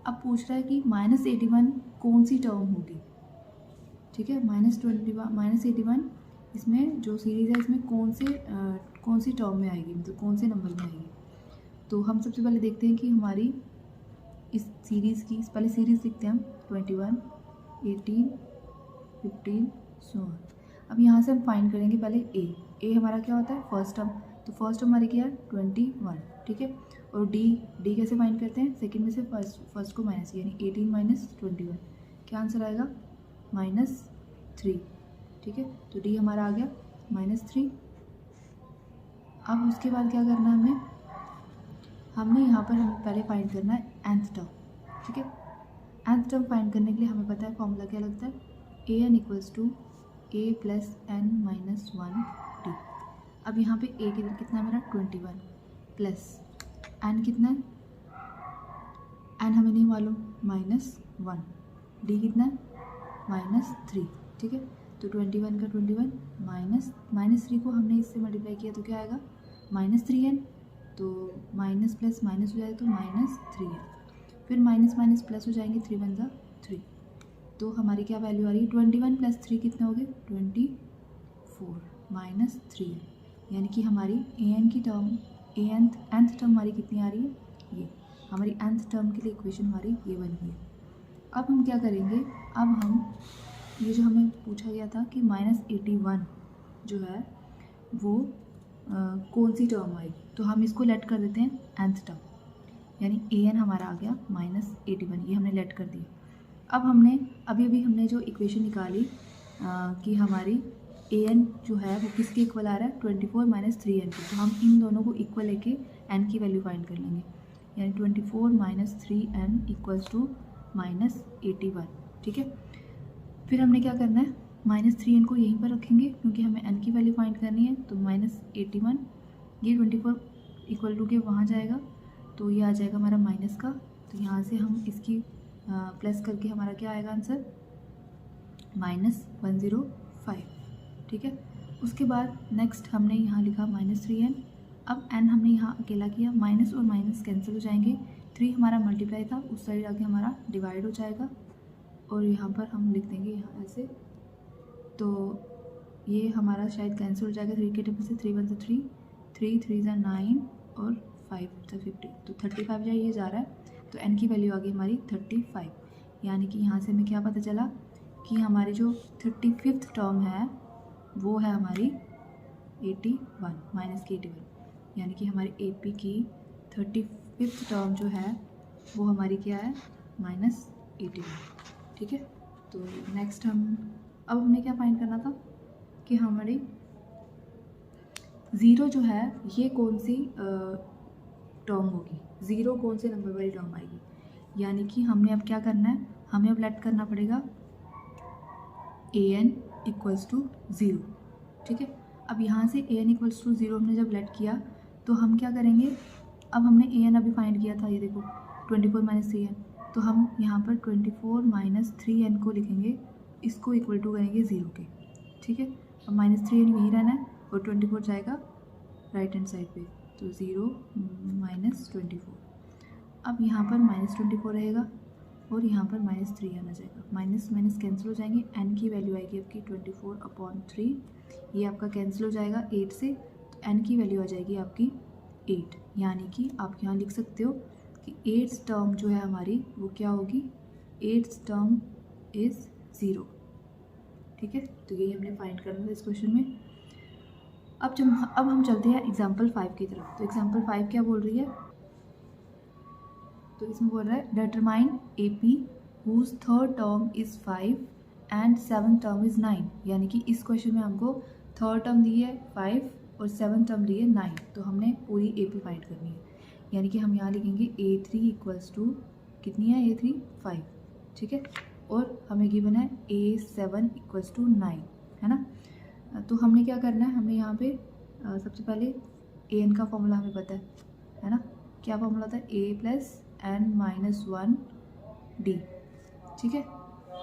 अब पूछ रहा है कि -81 कौन सी टर्म होगी। ठीक है, -81 इसमें जो सीरीज़ है इसमें कौन सी टर्म में आएगी, मतलब कौन से नंबर में आएगी। तो हम सबसे पहले देखते हैं कि हमारी इस सीरीज़ की पहले सीरीज़ लिखते हैं हम 21, 18, 15 so on। अब यहाँ से हम फाइंड करेंगे पहले A हमारा क्या होता है फर्स्ट टर्म, तो फर्स्ट टर्म हमारी क्या है 21। ठीक है, और D कैसे फाइंड करते हैं, सेकंड में से फर्स्ट को माइनस, यानी 18 - 21 क्या आंसर आएगा -3। ठीक है, तो D हमारा आ गया -3। अब उसके बाद क्या करना है हमने यहाँ पर हमें पहले फाइंड करना है nth टर्म। ठीक है, nth टर्म फाइंड करने के लिए हमें पता है फॉर्मूला क्या लगता है, an = A + n-1D। अब यहाँ पे A कितना मेरा 21 प्लस n कितना है, n हमें नहीं मालूम -1, D कितना है -3। ठीक है, तो 21 का 21 -3 को हमने इससे मल्टीप्लाई किया तो क्या आएगा -3n, तो माइनस प्लस माइनस हो जाएगा तो -3n, फिर माइनस माइनस प्लस हो जाएंगे, 3 × 3, तो हमारी क्या वैल्यू आ रही है 21 + 3 कितने हो गए 24 -3n, यानी कि हमारी an की टर्म nth टर्म हमारी कितनी आ रही है, ये हमारी nth टर्म के लिए इक्वेशन हमारी ये बन गई है। अब हम क्या करेंगे, अब हम ये जो हमें पूछा गया था कि -81 जो है वो कौन सी टर्म आएगी, तो हम इसको लेट कर देते हैं nth टर्म, यानी an हमारा आ गया -81, ये हमने लेट कर दिया। अब हमने अभी हमने जो इक्वेशन निकाली कि हमारी an जो है वो किसके इक्वल आ रहा है 24 - 3n की, तो हम इन दोनों को इक्वल लेके n की वैल्यू फाइंड कर लेंगे, यानी 24 - 3n = -81, ठीक है। फिर हमने क्या करना है -3n को यहीं पर रखेंगे क्योंकि हमें n की वैल्यू फाइंड करनी है, तो -81 ये 24 = के वहाँ जाएगा, तो ये आ जाएगा हमारा माइनस का, तो यहाँ से हम इसकी प्लस करके हमारा क्या आएगा आंसर -105, ठीक है। उसके बाद नेक्स्ट हमने यहाँ लिखा -3n, अब n हमने यहाँ अकेला किया, माइनस और माइनस कैंसिल हो जाएंगे, 3 हमारा मल्टीप्लाई था, उस साइड आके हमारा डिवाइड हो जाएगा, और यहाँ पर हम लिख देंगे यहाँ ऐसे, तो ये हमारा शायद कैंसिल हो जाएगा, 3 के टेबल से 3 × 3, 3 × 3 = 9 और 5 × 50, तो 35 ये जा रहा है, तो n की वैल्यू आ गई हमारी 35, यानी कि यहाँ से हमें क्या पता चला कि हमारी जो 35th टर्म है वो है हमारी 81 -81, यानी कि हमारी AP की 35th टर्म जो है वो हमारी क्या है -81, ठीक है। तो नेक्स्ट अब हमने क्या फाइंड करना था कि हमारी 0 जो है ये कौन सी टर्म होगी, 0 कौन से नंबर वाली टर्म आएगी, यानी कि हमने अब क्या करना है, हमें अब लेट करना पड़ेगा an = 0, ठीक है। अब यहाँ से an = 0 हमने जब लेट किया तो हम क्या करेंगे, अब हमने an अभी फाइंड किया था, ये देखो 24 - 3n, तो हम यहाँ पर 24 - 3n को लिखेंगे, इसको इक्वल टू करेंगे 0 के, ठीक है। अब -3n यहीं रहना है और 24 जाएगा राइट हैंड साइड पे, तो 0 - 24, अब यहाँ पर -24 रहेगा और यहाँ पर -3 आना जाएगा, माइनस माइनस कैंसिल हो जाएंगे, n की वैल्यू आएगी आपकी 24/3, ये आपका कैंसिल हो जाएगा 8 से, तो n की वैल्यू आ जाएगी आपकी 8, यानी कि आप यहाँ लिख सकते हो कि 8th टर्म जो है हमारी वो क्या होगी, 8th टर्म इज़ 0, ठीक है। तो यही हमने फाइंड करना था इस क्वेश्चन में। अब हम चलते हैं एग्जाम्पल 5 की तरफ। तो एग्जाम्पल 5 क्या बोल रही है, तो इसमें बोल रहा है determine AP whose third term is 5 and 7th term is 9, यानी कि इस क्वेश्चन में हमको थर्ड टर्म दी है 5 और 7th टर्म दी है 9, तो हमने पूरी AP फाइंड करनी है, यानी कि हम यहाँ लिखेंगे A3 = कितनी है, A3 5, ठीक है, और हमें गिवन है A7 = 9, है ना। तो हमने क्या करना है, हमने यहाँ पे सबसे पहले an का फॉर्मूला हमें पता है ना, क्या फॉर्मूला था, a + n - 1d, ठीक है।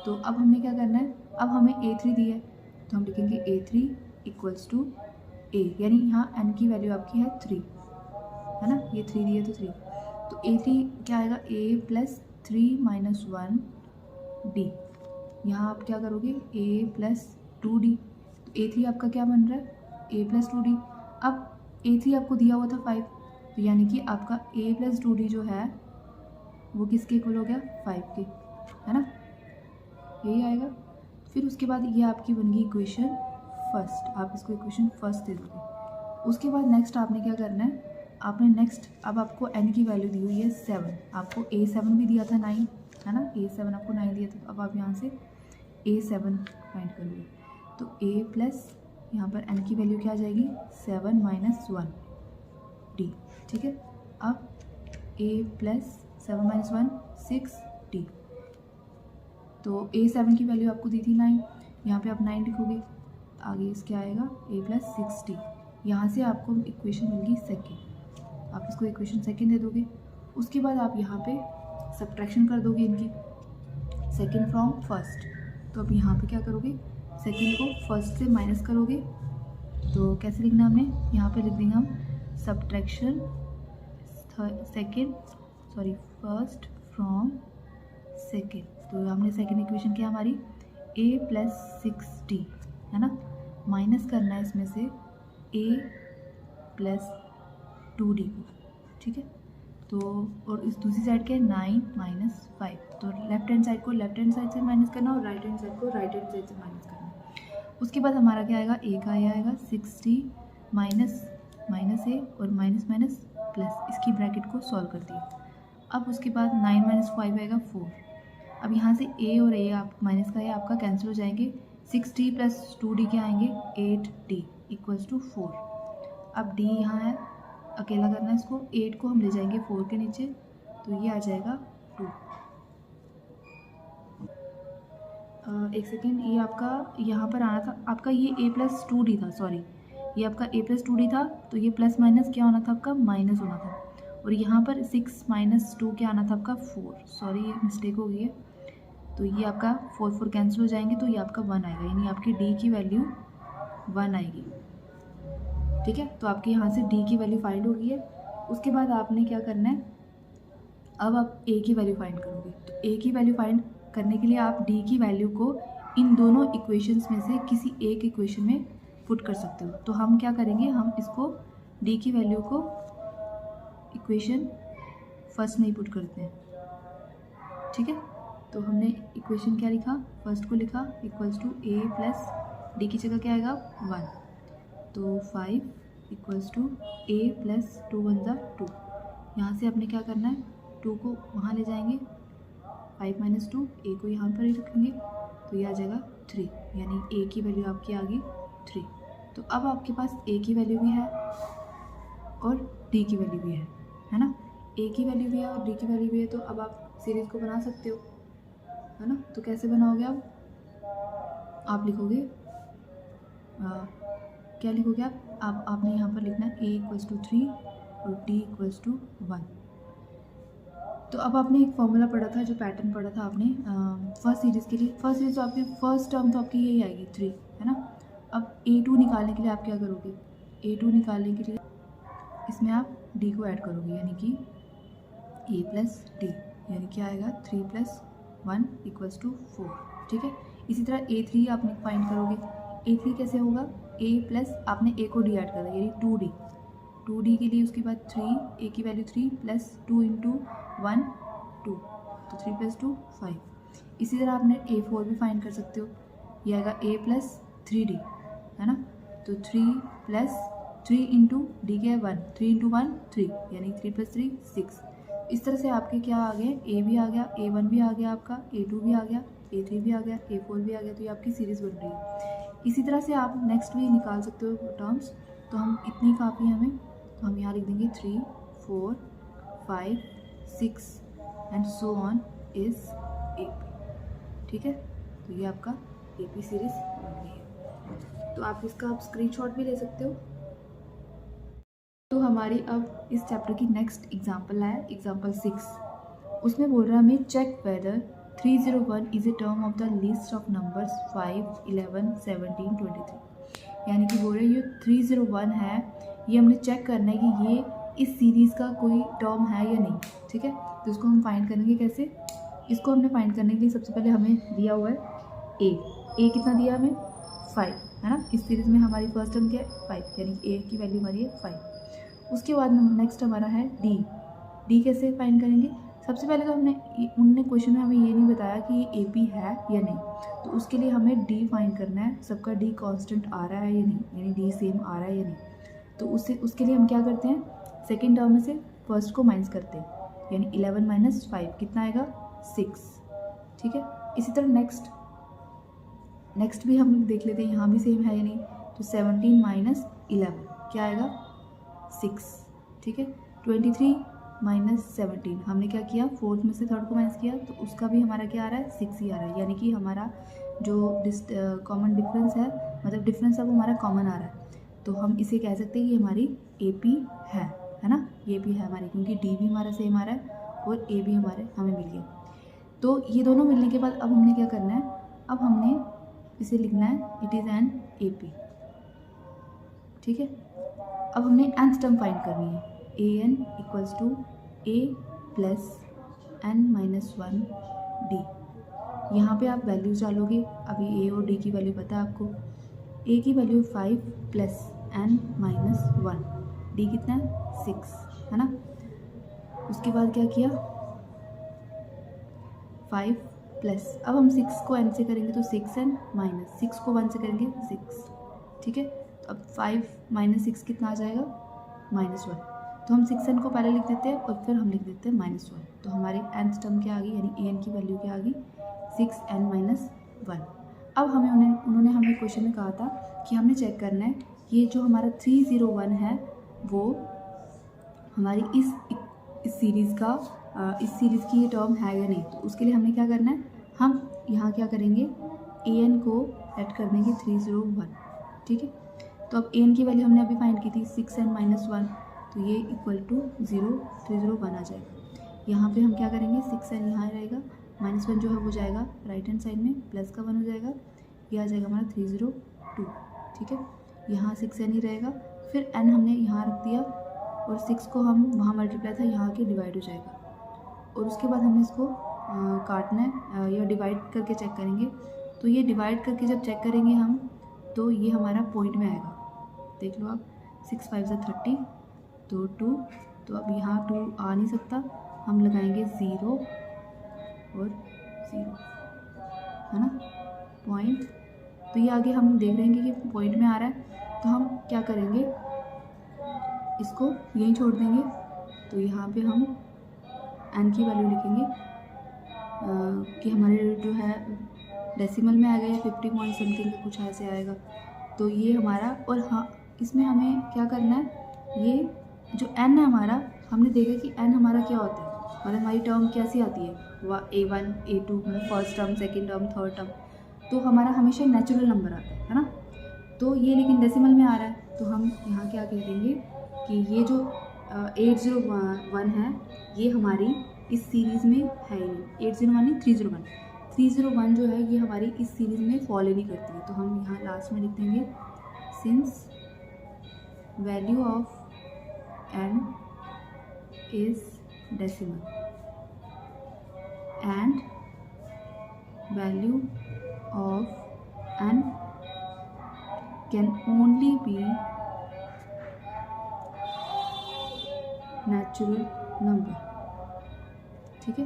तो अब हमने क्या करना है, अब हमें A3 दी है तो हम लिखेंगे A3 = a, यानी यहाँ n की वैल्यू आपकी है 3, है ना, ये 3 दी है तो 3, तो A3 क्या आएगा, a + 3 - 1d, यहाँ आप क्या करोगे a + 2d, तो A3 आपका क्या बन रहा है, a + 2d। अब A3 आपको दिया हुआ था 5, तो यानी कि आपका a + 2d जो है वो किसके इक्वल हो गया, 5 के, है ना, यही आएगा। फिर उसके बाद ये आपकी बन गई इक्वेशन फर्स्ट, आप इसको इक्वेशन फर्स्ट दे दोगे। उसके बाद नेक्स्ट आपने क्या करना है, आपने नेक्स्ट अब आपको n की वैल्यू दी हुई है 7, आपको A7 भी दिया था 9, है ना, A7 आपको 9 दिया था, तो अब आप यहाँ से A7 फाइंड कर लो, तो a प्लस यहाँ पर n की वैल्यू क्या आ जाएगी, 7 - 1d, ठीक है। अब a + 7 - 1 6d, तो A7 की वैल्यू आपको दी थी 9, यहाँ पे आप 9 लिखोगे, आगे इसके आएगा a + 6d, यहाँ से आपको इक्वेशन मिल गई सेकेंड, आप इसको इक्वेशन सेकेंड दे दोगे। उसके बाद आप यहाँ पे सब्ट्रैक्शन कर दोगे इनकी, सेकेंड फ्रॉम फर्स्ट, तो अब यहाँ पे क्या करोगे, सेकेंड को फर्स्ट से माइनस करोगे तो कैसे लिखना हमने, यहाँ पे लिख देंगे हम सब्ट्रैक्शन फर्स्ट फ्रॉम सेकेंड। तो हमने सेकेंड इक्वेशन क्या हमारी a + 6d है ना, माइनस करना है इसमें से a + 2d को, ठीक है। तो और इस दूसरी साइड क्या है 9 - 5, तो लेफ्ट हैंड साइड को लेफ्ट हैंड साइड से माइनस करना और राइट हैंड साइड को राइट हैंड साइड से माइनस करना। उसके बाद हमारा क्या आएगा, a का ये आएगा 6d माइनस a और माइनस माइनस प्लस, इसकी ब्रैकेट को सॉल्व कर दिए। अब उसके बाद 9 - 5 आएगा 4। अब यहाँ से a और a आप माइनस का ये आपका कैंसिल हो जाएंगे, 6d + 2d क्या आएंगे 8d = 4। अब d यहाँ है अकेला करना है इसको, 8 को हम ले जाएंगे 4 के नीचे तो ये आ जाएगा 2। एक सेकेंड, ये आपका यहाँ पर आना था आपका ये a + 2d था, सॉरी ये आपका a + 2d था, तो ये प्लस माइनस क्या होना था आपका माइनस होना था, और यहाँ पर 6 - 2 क्या आना था आपका 4, सॉरी ये मिस्टेक हो गई है। तो ये आपका 4 कैंसिल हो जाएंगे तो ये आपका 1 आएगा, यानी आपकी d की वैल्यू 1 आएगी, ठीक है। तो आपके यहाँ से d की वैल्यू फाइंड हो गई है। उसके बाद आपने क्या करना है, अब आप a की वैल्यू फाइंड करोगे। तो a की वैल्यू फाइंड करने के लिए आप d की वैल्यू को इन दोनों इक्वेशंस में से किसी एक इक्वेशन में पुट कर सकते हो। तो हम क्या करेंगे, हम इसको d की वैल्यू को इक्वेशन फर्स्ट में ही पुट करते हैं, ठीक है। तो हमने इक्वेशन क्या लिखा, फर्स्ट को लिखा = a + d की जगह क्या आएगा 1, तो 5 = a + 2 × 2। यहाँ से आपने क्या करना है, 2 को वहाँ ले जाएंगे, 5 - 2, a को यहाँ पर ही रखेंगे तो ये आ जाएगा 3, यानी a की वैल्यू आपकी आ गई 3। तो अब आपके पास a की वैल्यू भी है और d की वैल्यू भी है ना, a की वैल्यू भी है और d की वैल्यू भी है, तो अब आप सीरीज़ को बना सकते हो, है ना। तो कैसे बनाओगे आप लिखोगे क्या लिखोगे आपने यहाँ पर लिखना है a = 3 और d = 1। तो अब आपने एक फॉर्मूला पढ़ा था, जो पैटर्न पढ़ा था आपने फर्स्ट सीरीज़ के लिए, फर्स्ट सीरीज़ तो आपकी फर्स्ट टर्म तो आपकी यही आएगी 3, है ना। अब a2 निकालने के लिए आप क्या करोगे, a2 निकालने के लिए इसमें आप d को ऐड करोगे, यानी कि a + d, यानी क्या आएगा 3 + 1 = 4, ठीक है। इसी तरह a3 आप फाइंड करोगे, a3 कैसे होगा, a प्लस आपने a को d ऐड करा यानी 2d के लिए, उसके बाद 3, a की वैल्यू 3 + 2 × 1 2, तो 3 + 2 5। इसी तरह आपने a4 भी फाइंड कर सकते हो, ये आएगा a + 3d, है ना। तो 3 + 3 × d क्या है 1, 3 × 1 3, यानी 3 + 3 6। इस तरह से आपके क्या आ गए, a भी आ गया, a1 भी आ गया आपका, a2 भी आ गया, a3 भी आ गया, a4 भी आ गया, तो ये आपकी सीरीज़ बन रही है। इसी तरह से आप नेक्स्ट भी निकाल सकते हो टर्म्स, तो हम इतनी काफ़ी हमें, तो हम यहाँ लिख देंगे 3 4 5 6 and so on is AP, ठीक है। तो ये आपका AP सीरीज़ बन गई है। तो आप इसका आप स्क्रीनशॉट भी ले सकते हो। तो हमारी अब इस चैप्टर की नेक्स्ट एग्जाम्पल है एग्जाम्पल 6। उसमें बोल रहा है हमें check whether 301 is a term of the list of numbers 5 11 17 23, यानी कि बोल रहे ये 301 है, ये हमने चेक करना है कि ये इस सीरीज़ का कोई टर्म है या नहीं, ठीक है। तो इसको हम फाइंड करेंगे कैसे, इसको हमने फाइंड करने के लिए सबसे पहले हमें दिया हुआ है a कितना दिया हमें 5, है ना। इस सीरीज़ में हमारी फर्स्ट टर्म क्या है 5, यानी a की वैल्यू हमारी है 5। उसके बाद नेक्स्ट हमारा है डी कैसे फाइंड करेंगे, सबसे पहले तो उनने क्वेश्चन में हमें ये नहीं बताया कि ये AP है या नहीं, तो उसके लिए हमें डी फाइंड करना है, सबका डी कांस्टेंट आ रहा है या नहीं, यानी डी सेम आ रहा है या नहीं। तो उसके लिए हम क्या करते हैं, सेकेंड टर्म में से फर्स्ट को माइनस करते हैं, यानी 11 - 5 कितना आएगा 6, ठीक है। इसी तरह नेक्स्ट भी हम देख लेते हैं, यहाँ भी सेम है या नहीं, तो 17 - 11 क्या आएगा 6, ठीक है। 23 - 17 हमने क्या किया, फोर्थ में से थर्ड को माइनस किया, तो उसका भी हमारा क्या आ रहा है 6 ही आ रहा है, यानी कि हमारा जो कॉमन डिफरेंस है, मतलब डिफरेंस है वो हमारा कॉमन आ रहा है। तो हम इसे कह सकते हैं कि हमारी AP है ना, ये AP है हमारी, क्योंकि D भी हमारा सेम आ रहा है और A भी हमें मिल गया। तो ये दोनों मिलने के बाद अब हमने क्या करना है, अब हमने इसे लिखना है इट इज़ एन AP, ठीक है। अब हमने nth टर्म फाइंड करनी है, an equals to a plus n-1 d। यहाँ पे आप वैल्यूज डालोगे, अभी a और d की वैल्यू पता है आपको। a की वैल्यू 5 प्लस n-1, d कितना है 6, है ना। उसके बाद क्या किया, 5 प्लस, अब हम 6 को n से करेंगे तो 6n माइनस 6 को 1 से करेंगे 6, ठीक है। तो अब 5 माइनस 6 कितना आ जाएगा, -1। तो हम 6n को पहले लिख देते हैं और फिर हम लिख देते हैं -1। तो हमारी nth टर्म क्या आ गई, यानी an की वैल्यू क्या आ गई 6n-1। अब उन्होंने हमें क्वेश्चन में कहा था कि हमने चेक करना है ये जो हमारा 301 है वो हमारी इस सीरीज़ की ये टर्म है या नहीं। तो उसके लिए हमें क्या करना है, हम यहाँ क्या करेंगे, an को ऐड कर देंगे 301, ठीक है। तो अब an की वैल्यू हमने अभी फाइंड की थी 6n-1, तो ये इक्वल टू 301 आ जाएगा। यहाँ पे हम क्या करेंगे, 6n यहाँ रहेगा, -1 जो है वो जाएगा राइट हैंड साइड में, प्लस का 1 हो जाएगा, ये आ जाएगा हमारा 302, ठीक है। यहाँ 6n ही रहेगा, फिर n हमने यहाँ रख दिया और 6 को हम वहाँ मल्टीप्लाई था, यहाँ के डिवाइड हो जाएगा। और उसके बाद हमें इसको काटना है या डिवाइड करके चेक करेंगे। तो ये डिवाइड करके जब चेक करेंगे हम, तो ये हमारा पॉइंट में आएगा, देख लो आप, 6 5 से 30, तो 2, तो अब यहाँ 2 आ नहीं सकता, हम लगाएंगे 0 और 0, है ना, पॉइंट। तो ये आगे हम देख रहे हैं कि पॉइंट में आ रहा है, तो हम क्या करेंगे, इसको यहीं छोड़ देंगे। तो यहाँ पे हम n की वैल्यू लिखेंगे कि हमारे जो है डेसिमल में आ गया, 50 पॉइंट समथिंग का कुछ ऐसे आएगा। तो ये हमारा, और हाँ इसमें हमें क्या करना है, ये जो n है हमारा, हमने देखा कि n हमारा क्या होता है, मतलब हमारी टर्म कैसी आती है, A1 A2, मतलब first term, second term, third term, तो हमारा हमेशा नेचुरल नंबर आता है ना। तो ये लेकिन डेसिमल में आ रहा है, तो हम यहाँ क्या कह देंगे कि ये जो 801 है ये हमारी इस सीरीज़ में है ही नहीं, 801 नहीं 301 जो है ये हमारी इस सीरीज़ में फॉलो नहीं करती है। तो हम यहाँ लास्ट में लिख देंगे since value of n is decimal and value of n can only be natural number, ठीक है।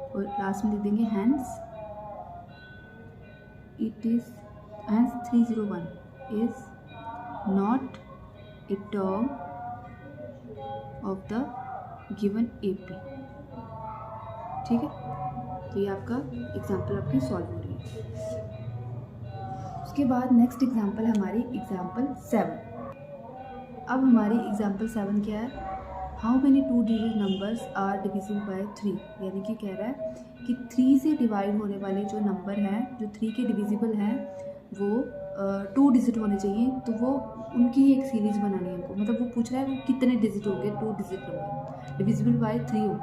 और लास्ट में लिख देंगे hence 301 is not a term of the given AP, ठीक है। तो ये आपका एग्जाम्पल आपकी सॉल्व हो रही है। उसके बाद नेक्स्ट एग्जाम्पल है हमारी एग्जाम्पल 7। अब हमारी एग्जाम्पल 7 क्या है, how many 2 digit numbers are divisible by 3, यानी कि कह रहा है कि 3 से डिवाइड होने वाले जो नंबर हैं, जो 3 के डिविजिबल हैं, वो 2 डिजिट होने चाहिए। तो वो उनकी एक सीरीज़ बनानी है हमको, मतलब वो पूछ रहा है वो कितने डिजिट हो गए, 2 डिजिट नंबर डिविजिबल बाय 3 हो।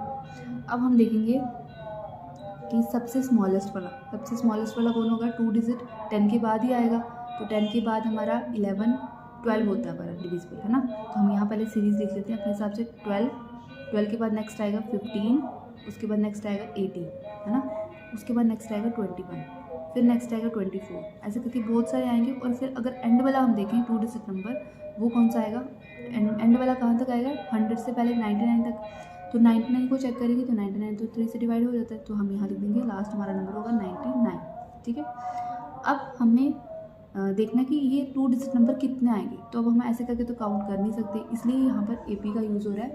अब हम देखेंगे कि सबसे स्मॉलेस्ट वाला कौन होगा, 2 डिजिट 10 के बाद ही आएगा। तो 10 के बाद हमारा 11 12 होता है हमारा डिविजिबल, है ना। तो हम यहाँ पहले सीरीज़ लिख लेते हैं अपने हिसाब से, 12 के बाद नेक्स्ट आएगा 15, उसके बाद नेक्स्ट आएगा 18, है ना, उसके बाद नेक्स्ट आएगा 21, फिर नेक्स्ट आएगा 24, ऐसे करके बहुत सारे आएंगे। और फिर अगर एंड वाला हम देखें 2 डिजिट नंबर, वो कौन सा आएगा, एंड वाला कहाँ तक आएगा, 100 से पहले 99 तक। तो 99 को चेक करेंगे तो 99 तो 3 से डिवाइड हो जाता है, तो हम यहाँ लिख देंगे लास्ट हमारा नंबर होगा 99, ठीक है। अब हमने देखना कि ये 2 डिजिट नंबर कितने आएंगे। तो अब हम ऐसे करके तो काउंट कर नहीं सकते, इसलिए यहाँ पर AP का यूज़ हो रहा है।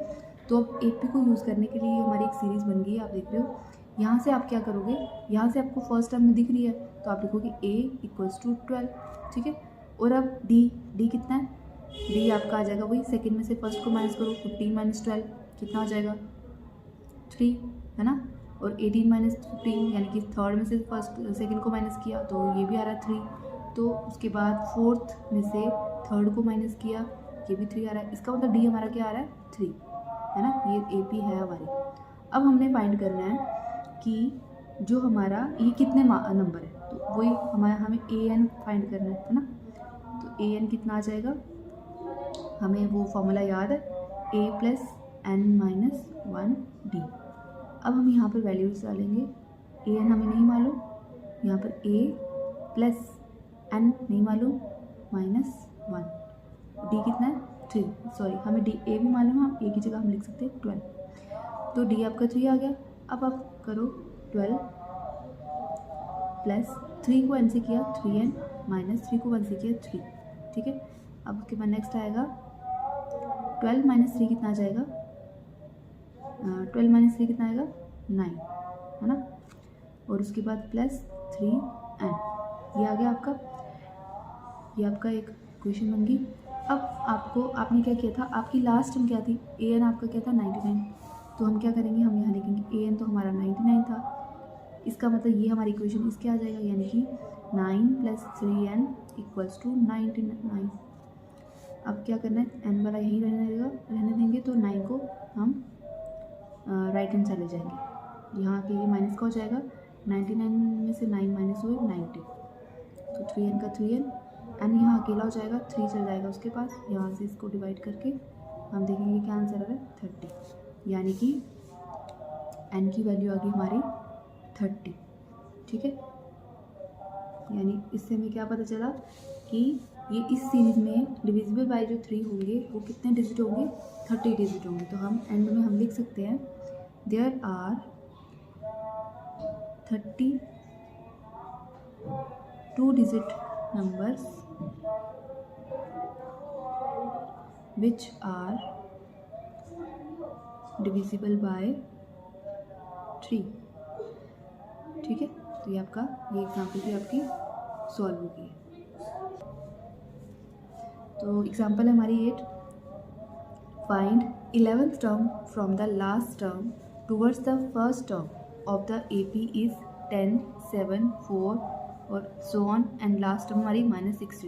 तो अब AP को यूज़ करने के लिए हमारी एक सीरीज़ बन गई है, आप देख रहे हो। यहाँ से आप क्या करोगे, यहाँ से आपको फर्स्ट टर्म में दिख रही है, तो आप लिखोगे A इक्वल्स टू 12, ठीक है। और अब D कितना है, D आपका आ जाएगा वही, सेकेंड में से फर्स्ट को माइनस करो, 15 माइनस 12 कितना हो जाएगा 3, है ना। और 18 माइनस 15 यानी कि थर्ड में से सेकेंड को माइनस किया तो ये भी आ रहा है 3। तो उसके बाद फोर्थ में से थर्ड को माइनस किया, ये भी 3 आ रहा है। इसका मतलब D हमारा क्या आ रहा है 3, है ना, ये AP है हमारी। अब हमने फाइंड करना है कि जो हमारा ये कितने नंबर है। तो वही हमें ए एन फाइंड करना है ना। तो ए एन कितना आ जाएगा, हमें वो फॉर्मूला याद है, ए प्लस एन माइनस 1 डी। अब हम यहाँ पर वैल्यूज डालेंगे, ए एन हमें नहीं मालूम, यहाँ पर ए प्लस एन नहीं मालूम माइनस 1, डी कितना है 3, सॉरी हमें डी ए भी मालूम है, हम ए की जगह हम लिख सकते हैं 12। तो डी आपका 3 आ गया। अब आप करो 12 प्लस 3 को एन से किया 3n माइनस 3 को 1 से किया 3, ठीक है। अब उसके बाद नेक्स्ट आएगा 12 माइनस 3 कितना आ जाएगा, 12 माइनस 3 कितना आएगा 9, है ना। और उसके बाद प्लस 3n, ये आ गया आपका, ये आपका एक क्वेश्चन बन गई। अब आपने क्या किया था, आपकी लास्ट टर्म क्या थी, ए एन आपका क्या था 99, तो हम क्या करेंगे, हम यहाँ लिखेंगे ए एन तो हमारा 99 था, इसका मतलब ये हमारी इक्वेशन इसके आ जाएगा, यानी कि 9 प्लस 3n इक्वल्स टू 99। अब क्या करना है, एन वाला यहीं रहने देंगे, तो 9 को हम राइट हैंड चले जाएंगे, यहाँ के ये माइनस का हो जाएगा, 99 में से 9 माइनस हुए 90, तो 3n का 3n, एन यहाँ अकेला हो जाएगा, 3 चल जाएगा उसके पास, यहाँ से इसको डिवाइड करके हम देखेंगे क्या आंसर आ रहा है 30, यानी कि एन की वैल्यू आ गई हमारी 30, ठीक है। यानी इससे हमें क्या पता चला कि ये इस सीरीज़ में डिविजिबल बाय जो 3 होंगे वो कितने डिजिट होंगे, 30 डिजिट होंगे। तो हम एंड में हम लिख सकते हैं there are 32 digit numbers which are divisible by 3, ठीक है। तो ये आपका ये एग्जाम्पल भी आपकी सॉल्व होगी। तो एग्जाम्पल है हमारी 8, find 11th term from the last term towards the first term of the AP is 10, 7, 4 और so on and last term हमारी -62।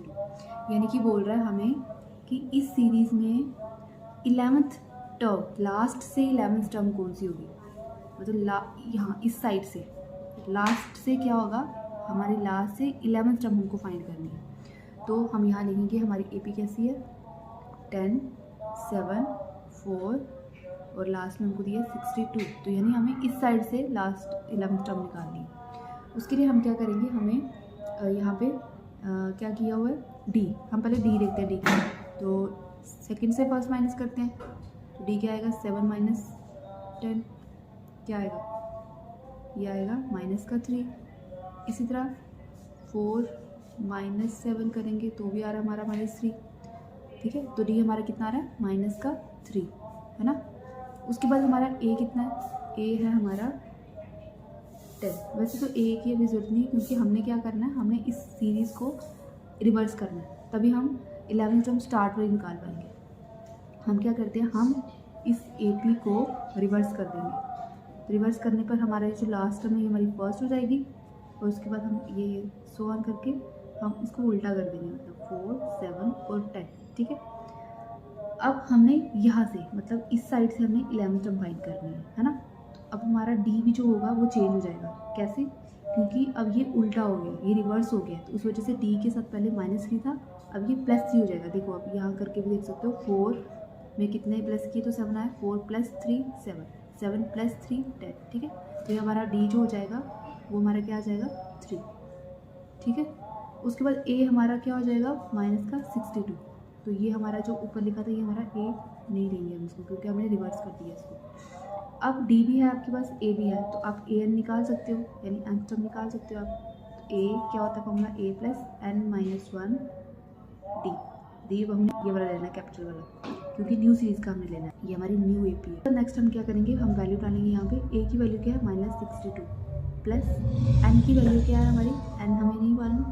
यानी कि बोल रहा है हमें कि इस सीरीज़ में 11th टर्म, लास्ट से 11th टर्म कौन सी होगी, मतलब यहाँ इस साइड से लास्ट से क्या होगा, हमारी लास्ट से 11th टर्म हमको फाइंड करनी है। तो हम यहाँ लिखेंगे हमारी AP कैसी है 10, 7, 4 और लास्ट में हमको दिया 62, तो यानी हमें इस साइड से लास्ट 11th टर्म निकालनी है। उसके लिए हम क्या करेंगे, हमें यहाँ पे क्या किया हुआ है डी, हम पहले डी देखते हैं डी का, तो सेकंड से फर्स्ट माइनस करते हैं, तो डी क्या आएगा 7 माइनस 10, क्या आएगा ये आएगा माइनस का 3। इसी तरह 4 माइनस 7 करेंगे तो भी आ रहा है हमारा -3, ठीक है। तो डी हमारा कितना आ रहा है माइनस का 3, है ना। उसके बाद हमारा ए कितना है, ए है हमारा 10। वैसे तो ए की अभी ज़रूरत नहीं, क्योंकि हमने क्या करना है, हमने इस सीरीज़ को रिवर्स करना है, तभी हम 11th टर्म स्टार्ट वाली निकाल पाएंगे। हम क्या करते हैं, हम इस AP को रिवर्स कर देंगे, रिवर्स करने पर हमारा जो लास्ट टर्म है ये हमारी फर्स्ट हो जाएगी, और उसके बाद हम ये सो ऑन करके हम इसको उल्टा कर देंगे, मतलब 4, 7 और 10, ठीक है। अब हमने यहाँ से मतलब इस साइड से हमने 11th टर्म फाइंड करनी है ना। अब हमारा डी भी जो होगा वो चेंज हो जाएगा, कैसे, क्योंकि अब ये उल्टा हो गया, ये रिवर्स हो गया, तो उस वजह से डी के साथ पहले -3 था, अब ये +3 हो जाएगा। देखो अब यहाँ करके भी देख सकते हो, 4 में कितने प्लस किए तो 7 आया, 4 + 3 7, 7 + 3 10, ठीक है। तो ये हमारा डी जो हो जाएगा वो हमारा क्या आ जाएगा 3, ठीक है। उसके बाद ए हमारा क्या हो जाएगा -62, तो ये हमारा जो ऊपर लिखा था ये हमारा ए नहीं लेंगे हम इसको, क्योंकि हमने रिवर्स कर दिया इसको। अब डी भी है आपके पास, ए भी है, तो आप ए एन निकाल सकते हो, यानी nth टर्म निकाल सकते हो आप। तो ए क्या होता है formula, a + n - 1 D, D हमने ये वाला लेना है कैपिटल वाला, क्योंकि न्यू सीरीज़ का हमने लेना है, ये हमारी न्यू AP है। तो नेक्स्ट हम क्या करेंगे, हम वैल्यू डालेंगे यहाँ पे, a की वैल्यू क्या है -62 प्लस n की वैल्यू क्या है हमारी, n हमें नहीं मालूम,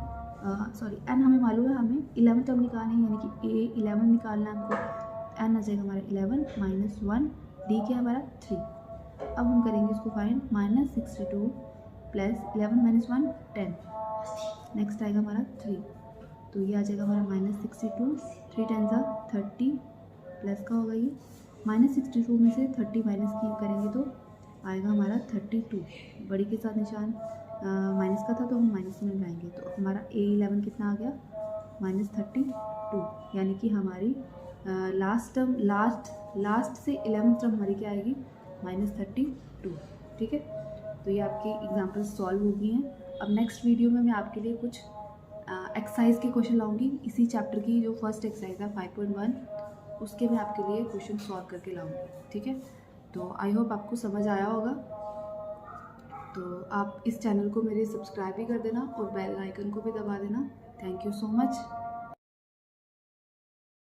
सॉरी n हमें मालूम है, हमें 11th टर्म निकालनी है, यानी कि a 11 निकालना है हमको, n आ जाएगा हमारा 11 - 1, डी क्या है हमारा 3। अब हम करेंगे इसको फाइंड, -62 प्लस 11 - 1 10, नेक्स्ट आएगा हमारा 3, तो ये आ जाएगा हमारा -62, 3 × 30 प्लस का होगा ये, -62 में से 30 माइनस की करेंगे तो आएगा हमारा 32, बड़ी के साथ निशान, माइनस का था तो हम माइनस में लाएंगे, तो हमारा A11 कितना आ गया -32, यानी कि हमारी लास्ट से 11th टर्म हमारी क्या आएगी -32। ठीक है, तो ये आपकी एग्जाम्पल्स सॉल्व हो गई हैं। अब नेक्स्ट वीडियो में मैं आपके लिए कुछ एक्सरसाइज के क्वेश्चन लाऊंगी, इसी चैप्टर की जो फर्स्ट एक्सरसाइज है 5.1, उसके मैं आपके लिए क्वेश्चन सॉल्व करके लाऊंगी। ठीक है, तो आई होप आपको समझ आया होगा। तो आप इस चैनल को मेरे सब्सक्राइब भी कर देना और बेल आइकन को भी दबा देना। Thank you so much.